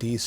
30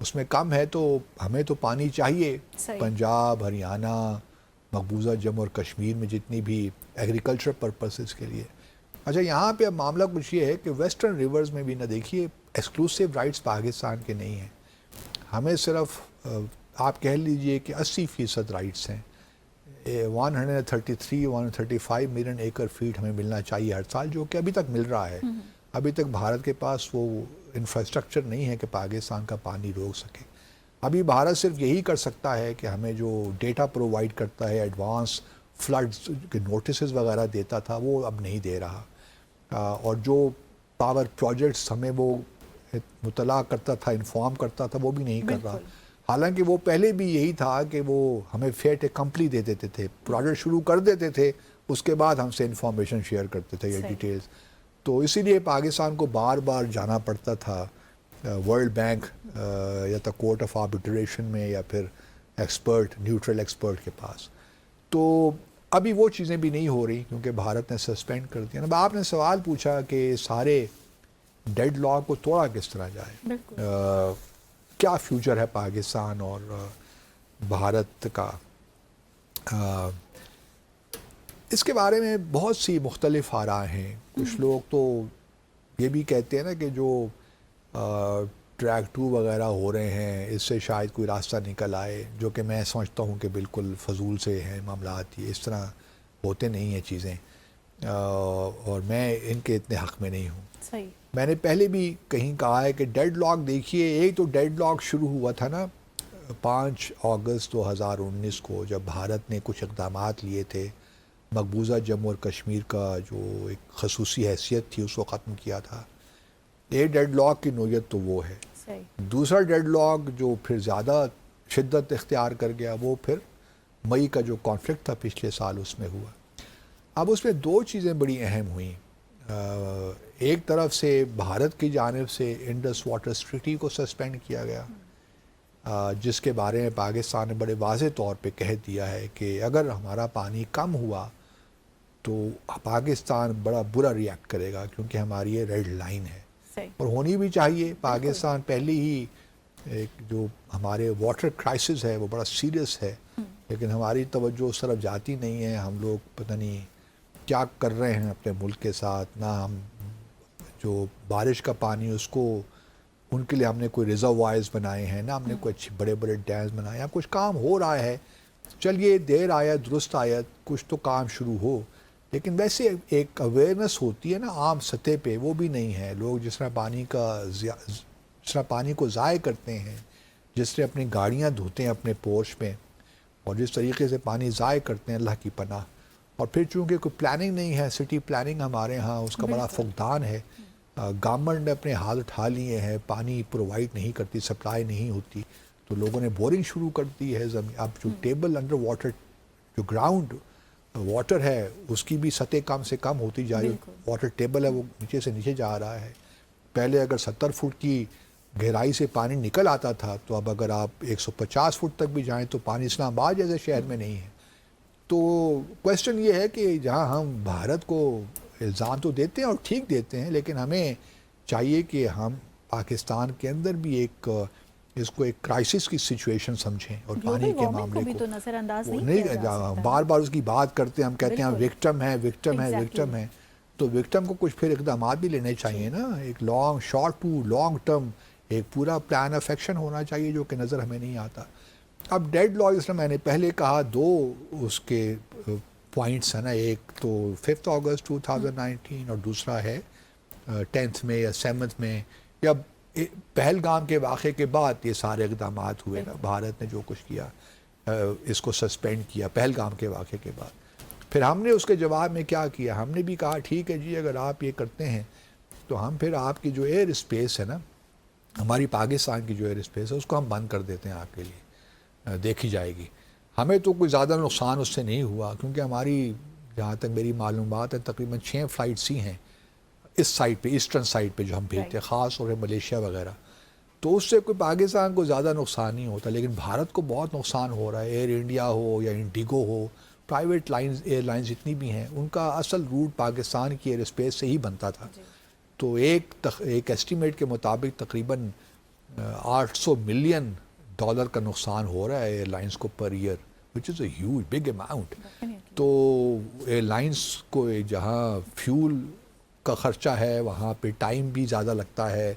اس میں کم ہے تو ہمیں تو پانی چاہیے. صحیح. پنجاب، ہریانہ، مقبوضہ جموں اور کشمیر میں جتنی بھی ایگریکلچر پرپسز کے لیے. اچھا یہاں پہ اب معاملہ کچھ یہ ہے کہ ویسٹرن ریورز میں بھی نہ دیکھیے ایکسکلوسیو رائٹس پاکستان کے نہیں ہیں. ہمیں صرف آپ کہہ لیجئے کہ 80% رائٹس ہیں. 133 135 ملین ایکر فیٹ ہمیں ملنا چاہیے ہر سال، جو کہ ابھی تک مل رہا ہے. ابھی تک بھارت کے پاس وہ انفراسٹرکچر نہیں ہے کہ پاکستان کا پانی روک سکے. ابھی بھارت صرف یہی کر سکتا ہے کہ ہمیں جو ڈیٹا پرووائڈ کرتا ہے، ایڈوانس فلڈز کے نوٹسز وغیرہ دیتا تھا، وہ اب نہیں دے رہا. اور جو پاور پروجیکٹس ہمیں وہ مطلع کرتا تھا، انفارم کرتا تھا، وہ بھی نہیں کر رہا. حالانکہ وہ پہلے بھی یہی تھا کہ وہ ہمیں فیٹ کمپلی دے دیتے تھے، پروجیکٹ شروع کر دیتے تھے، اس کے بعد ہم سے انفارمیشن شیئر کرتے تھے یا ڈیٹیلز. تو اسی لیے پاکستان کو بار بار جانا پڑتا تھا ورلڈ بینک یا تو کورٹ آف آربیٹریشن میں یا پھر ایکسپرٹ، نیوٹرل ایکسپرٹ کے پاس. تو ابھی وہ چیزیں بھی نہیں ہو رہی کیونکہ بھارت نے سسپینڈ کر دیا. اب آپ نے سوال پوچھا کہ سارے ڈیڈ لاک کو توڑا کس طرح جائے، کیا فیوچر ہے پاکستان اور بھارت کا. اس کے بارے میں بہت سی مختلف آراء ہیں. کچھ لوگ تو یہ بھی کہتے ہیں نا کہ جو ٹریک 2 وغیرہ ہو رہے ہیں اس سے شاید کوئی راستہ نکل آئے، جو کہ میں سمجھتا ہوں کہ بالکل فضول سے ہیں معاملات. یہ اس طرح ہوتے نہیں ہیں چیزیں، اور میں ان کے اتنے حق میں نہیں ہوں. صحیح. میں نے پہلے بھی کہیں کہا ہے کہ ڈیڈ لاک دیکھیے، ایک تو ڈیڈ لاک شروع ہوا تھا نا 5 اگست 2019 کو، جب بھارت نے کچھ اقدامات لیے تھے، مقبوضہ جموں اور کشمیر کا جو ایک خصوصی حیثیت تھی اس کو ختم کیا تھا. ایک ڈیڈ لاک کی نوعیت تو وہ ہے. دوسرا ڈیڈ لاک جو پھر زیادہ شدت اختیار کر گیا، وہ پھر مئی کا جو کانفلکٹ تھا پچھلے سال، اس میں ہوا. اب اس میں 2 چیزیں بڑی اہم ہوئیں. ایک طرف سے بھارت کی جانب سے انڈس واٹر ٹریٹی کو سسپینڈ کیا گیا، جس کے بارے میں پاکستان نے بڑے واضح طور پہ کہہ دیا ہے کہ اگر ہمارا پانی کم ہوا تو پاکستان بڑا برا ریئیکٹ کرے گا، کیونکہ ہماری یہ ریڈ لائن ہے. اور ہونی بھی چاہیے. پاکستان پہلے ہی ایک جو ہمارے واٹر کرائسس ہے وہ بڑا سیریس ہے، لیکن ہماری توجہ اس طرف جاتی نہیں ہے. ہم لوگ پتہ نہیں کیا کر رہے ہیں اپنے ملک کے ساتھ. نہ ہم جو بارش کا پانی اس کو ان کے لیے ہم نے کوئی ریزروائرز بنائے ہیں، نہ ہم نے کوئی اچھے بڑے بڑے ڈیمز بنائے ہیں. اب کچھ کام ہو رہا ہے، چلیے دیر آیت درست آیت، کچھ تو کام شروع ہو. لیکن ویسے ایک اویئرنس ہوتی ہے نا عام سطح پہ، وہ بھی نہیں ہے. لوگ جس طرح پانی کو ضائع کرتے ہیں، جس طرح اپنی گاڑیاں دھوتے ہیں اپنے پورش میں، اور جس طریقے سے پانی ضائع کرتے ہیں، اللہ کی پناہ. اور پھر چونکہ کوئی پلاننگ نہیں ہے، سٹی پلاننگ ہمارے ہاں اس کا بڑا فقدان ہے. گورنمنٹ نے اپنے ہاتھ اٹھا لیے ہیں، پانی پرووائڈ نہیں کرتی، سپلائی نہیں ہوتی، تو لوگوں نے بورنگ شروع کر دی ہے. اب جو ٹیبل انڈر واٹر، جو گراؤنڈ واٹر ہے، اس کی بھی سطح کم سے کم ہوتی جا رہی ہے. واٹر ٹیبل ہے وہ نیچے سے نیچے جا رہا ہے. پہلے اگر 70 فٹ کی گہرائی سے پانی نکل آتا تھا، تو اب اگر آپ 150 فٹ تک بھی جائیں تو پانی اسلام آباد جیسے شہر میں نہیں ہے. تو کویسچن یہ ہے کہ جہاں ہم بھارت کو الزام تو دیتے ہیں اور ٹھیک دیتے ہیں، لیکن ہمیں چاہیے کہ ہم پاکستان کے اندر بھی ایک اس کو ایک کرائسس کی سچویشن سمجھیں، اور پانی کے معاملے کو تو نظر انداز نہیں بار بار اس کی بات کرتے ہیں. ہم کہتے ہیں وکٹم ہے، وکٹم ہے، وکٹم ہے. تو وکٹم کو کچھ پھر اقدامات بھی لینے چاہیے نا. ایک شارٹ ٹو لانگ ٹرم ایک پورا پلان آف ایکشن ہونا چاہیے، جو کہ نظر ہمیں نہیں آتا. اب ڈیڈ لاک جس طرح میں نے پہلے کہا، 2 اس کے پوائنٹس ہیں نا. ایک تو 5 اگست 2019 اور دوسرا ہے 10 میں یا 7 میں، یا پہلگام کے واقعے کے بعد یہ سارے اقدامات ہوئے نا. بھارت نے جو کچھ کیا، اس کو سسپینڈ کیا پہلگام کے واقعے کے بعد. پھر ہم نے اس کے جواب میں کیا کیا، ہم نے بھی کہا ٹھیک ہے جی، اگر آپ یہ کرتے ہیں تو ہم پھر آپ کی جو ایئر اسپیس ہے نا، ہماری پاکستان کی جو ایئر اسپیس ہے، اس کو ہم بند کر دیتے ہیں، آپ کے لیے دیکھی جائے گی. ہمیں تو کوئی زیادہ نقصان اس سے نہیں ہوا، کیونکہ ہماری جہاں تک میری معلومات ہے تقریباً 6 فلائٹس ہی ہیں اس سائڈ پہ، ایسٹرن سائڈ پہ جو ہم بھیجتے ہیں، خاص طور پہ ملیشیا وغیرہ. تو اس سے کوئی پاکستان کو زیادہ نقصان نہیں ہوتا. لیکن بھارت کو بہت نقصان ہو رہا ہے. ایئر انڈیا ہو یا انڈیگو ہو، پرائیویٹ ایئر لائنز جتنی بھی ہیں، ان کا اصل روٹ پاکستان کی ایئر اسپیس سے ہی بنتا تھا. تو ایک ایسٹیمیٹ کے مطابق تقریباً $800 ملین کا نقصان ہو رہا ہے ایئر لائنس کو per year, which is a huge big amount. تو ایئر لائنس کو جہاں فیول کا خرچہ ہے وہاں پہ ٹائم بھی زیادہ لگتا ہے،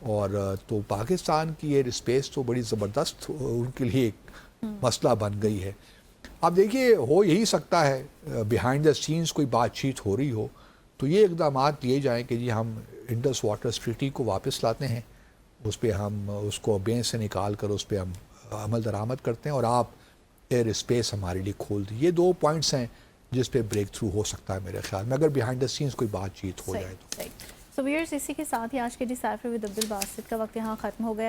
اور تو پاکستان کی ایئر اسپیس تو بڑی زبردست ان کے لیے ایک مسئلہ بن گئی ہے. اب دیکھیے ہو یہی سکتا ہے بیہائنڈ دا سینس کوئی بات چیت ہو رہی ہو تو یہ اقدامات لیے جائیں کہ جی ہم انڈس واٹر ٹریٹی کو واپس لاتے ہیں، اس پہ ہم اس کو بین سے نکال کر اس پہ ہم عمل درآمد کرتے ہیں، اور آپ ایئر اسپیس ہمارے لیے کھول دی. یہ 2 پوائنٹس ہیں جس پہ بریک تھرو ہو سکتا ہے میرے خیال میں، اگر بیہائنڈ دا سینس کوئی بات چیت ہو جائے تو. سو ویئرز اسی کے ساتھ ہی آج کے ڈیسائفر ود عبدالباسط کا وقت یہاں ختم ہو گیا ہے.